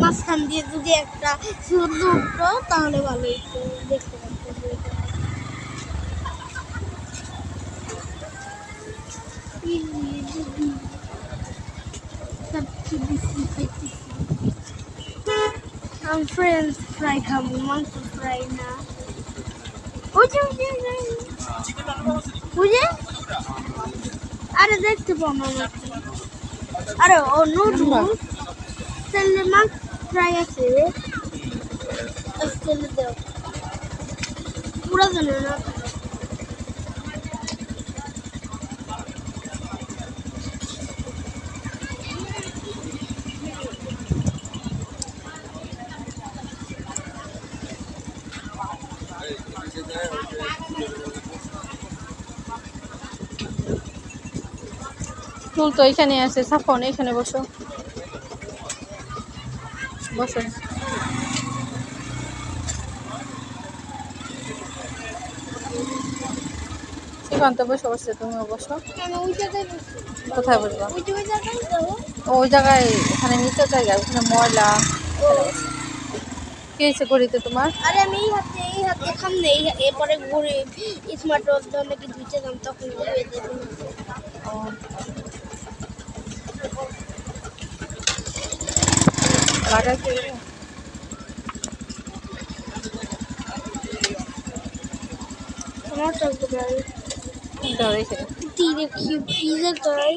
মাঝখান দিয়ে যদি একটা সূর্য উঠতো তাহলে ভালো হতো দেখতে পারতাম। ফ্রেঞ্চ ফ্রাই খাবো, মাংস ফ্রাই না। বুঝে আরে দেখতে পাবো না। আরে ও নুডলস তাহলে মাংস ফ্রাই আছে তাহলে দাও পুরা জানে না। টুল তো এখানে আছে, সাফন এখানে বসো বসো। শ্রীকান্ত বসে বসে, তুমিও বসো। কোথায় বসবা? ওই জায়গায়, ওখানে নিচের জায়গায়, ওখানে ময়লা। কি হয়েছে ঘড়িতে তোমার? আরে আমি এই হাতে খামনে এরপরে ঘুরে স্মার্ট ওয়াচ ধরলে কি ধুইতে যাম তখন ঘুরে দেবো। লাগাইছে আমার চলতে পারে ধরে এখানে তীরে কি পিজা খাই।